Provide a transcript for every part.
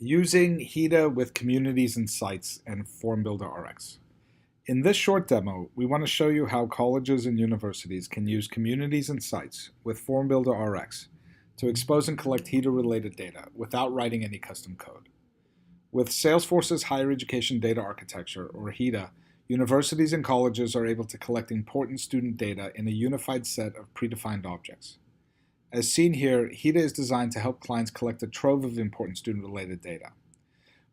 Using HEDA with communities and sites and FormBuilder RX. In this short demo, we want to show you how colleges and universities can use communities and sites with FormBuilder RX to expose and collect HEDA-related data without writing any custom code. With Salesforce's Higher Education Data Architecture, or HEDA, universities and colleges are able to collect important student data in a unified set of predefined objects. As seen here, HEDA is designed to help clients collect a trove of important student-related data.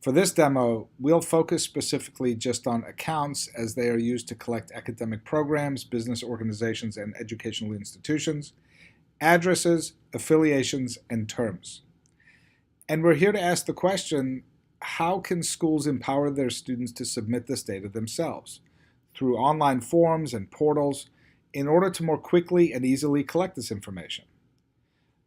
For this demo, we'll focus specifically just on accounts as they are used to collect academic programs, business organizations, and educational institutions, addresses, affiliations, and terms. And we're here to ask the question, how can schools empower their students to submit this data themselves through online forms and portals in order to more quickly and easily collect this information?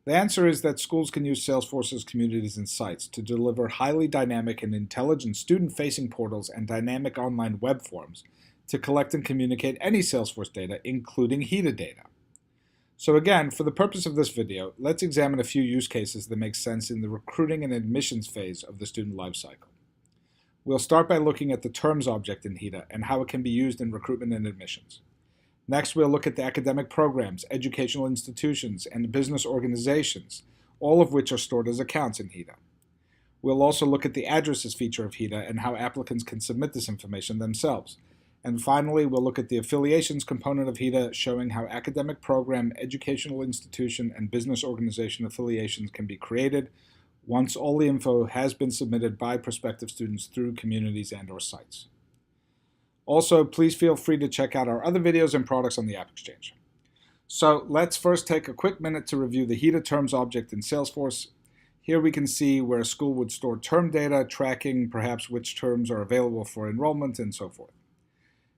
The answer is that schools can use Salesforce's communities and sites to deliver highly dynamic and intelligent student-facing portals and dynamic online web forms to collect and communicate any Salesforce data, including HEDA data. So again, for the purpose of this video, let's examine a few use cases that make sense in the recruiting and admissions phase of the student lifecycle. We'll start by looking at the terms object in HEDA and how it can be used in recruitment and admissions. Next, we'll look at the academic programs, educational institutions, and business organizations, all of which are stored as accounts in HEDA. We'll also look at the addresses feature of HEDA and how applicants can submit this information themselves. And finally, we'll look at the affiliations component of HEDA, showing how academic program, educational institution, and business organization affiliations can be created once all the info has been submitted by prospective students through communities and/or sites. Also, please feel free to check out our other videos and products on the App Exchange. So let's first take a quick minute to review the HEDA terms object in Salesforce. Here we can see where a school would store term data, tracking perhaps which terms are available for enrollment and so forth.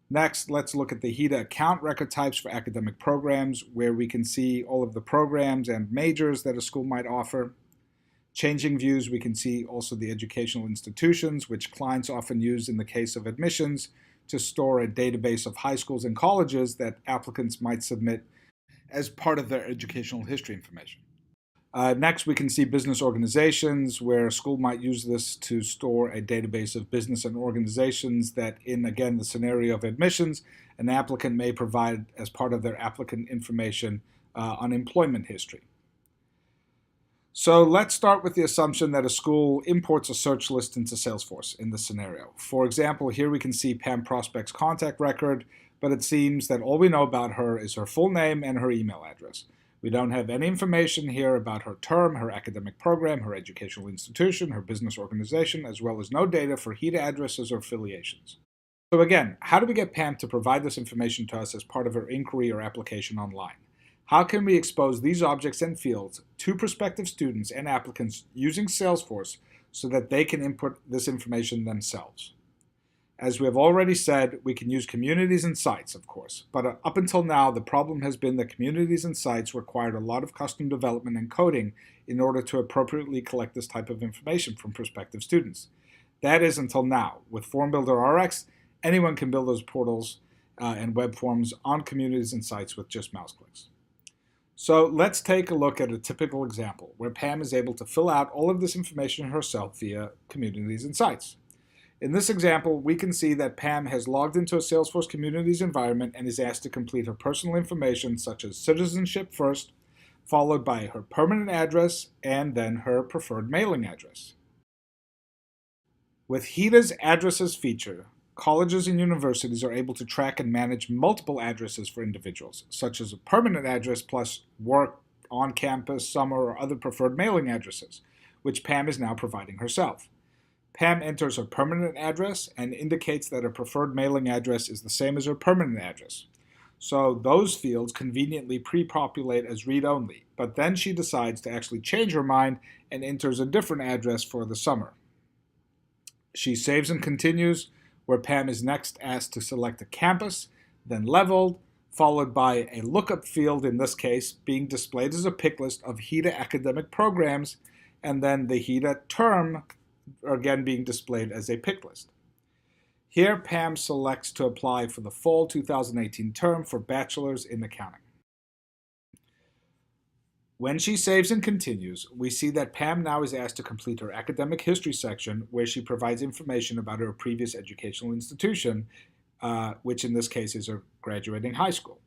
Next, let's look at the HEDA account record types for academic programs, where we can see all of the programs and majors that a school might offer. Changing views, we can see also the educational institutions, which clients often use in the case of admissions, to store a database of high schools and colleges that applicants might submit as part of their educational history information. Next, we can see business organizations, where a school might use this to store a database of business and organizations that, in, again, the scenario of admissions, an applicant may provide as part of their applicant information on employment history. So let's start with the assumption that a school imports a search list into Salesforce in this scenario. For example, here we can see Pam Prospect's contact record, but it seems that all we know about her is her full name and her email address. We don't have any information here about her term, her academic program, her educational institution, her business organization, as well as no data for HEDA addresses or affiliations. So again, how do we get Pam to provide this information to us as part of her inquiry or application online? How can we expose these objects and fields to prospective students and applicants using Salesforce so that they can input this information themselves? As we have already said, we can use communities and sites, of course, but up until now, the problem has been that communities and sites required a lot of custom development and coding in order to appropriately collect this type of information from prospective students. That is until now. With FormBuilder RX, anyone can build those portals and web forms on communities and sites with just mouse clicks. So let's take a look at a typical example where Pam is able to fill out all of this information herself via communities and sites. In this example, we can see that Pam has logged into a Salesforce Communities environment and is asked to complete her personal information such as citizenship first, followed by her permanent address, and then her preferred mailing address. With HEDA's addresses feature, colleges and universities are able to track and manage multiple addresses for individuals, such as a permanent address plus work, on-campus, summer, or other preferred mailing addresses, which Pam is now providing herself. Pam enters her permanent address and indicates that her preferred mailing address is the same as her permanent address. So those fields conveniently pre-populate as read-only, but then she decides to actually change her mind and enters a different address for the summer. She saves and continues, where Pam is next asked to select a campus, then leveled, followed by a lookup field, in this case being displayed as a pick list of HEDA academic programs, and then the HEDA term again being displayed as a pick list. Here, Pam selects to apply for the fall 2018 term for bachelor's in accounting. When she saves and continues, we see that Pam now is asked to complete her academic history section where she provides information about her previous educational institution, which in this case is her graduating high school.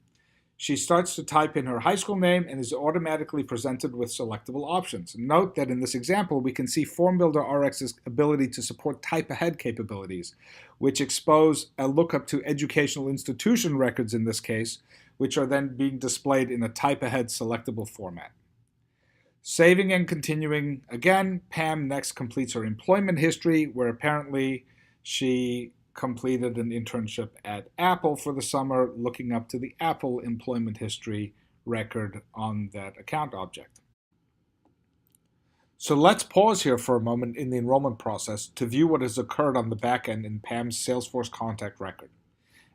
She starts to type in her high school name and is automatically presented with selectable options. Note that in this example, we can see FormBuilder RX's ability to support type-ahead capabilities, which expose a lookup to educational institution records in this case, which are then being displayed in a type-ahead selectable format. Saving and continuing again, Pam next completes her employment history, where apparently she completed an internship at Apple for the summer, looking up to the Apple employment history record on that account object. So let's pause here for a moment in the enrollment process to view what has occurred on the back end in Pam's Salesforce contact record.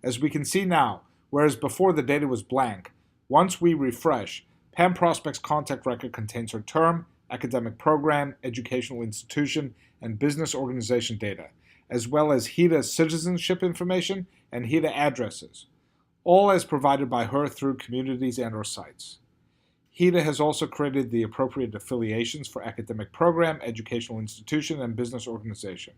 As we can see now, whereas before the data was blank, once we refresh, Pam Prospect's contact record contains her term, academic program, educational institution, and business organization data, as well as HEDA citizenship information and HEDA addresses, all as provided by her through communities and/or sites. HEDA has also created the appropriate affiliations for academic program, educational institution, and business organization.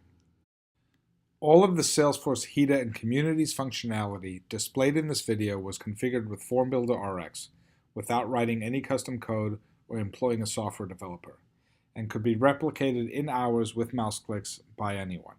All of the Salesforce HEDA and communities functionality displayed in this video was configured with FormBuilder RX without writing any custom code or employing a software developer, and could be replicated in hours with mouse clicks by anyone.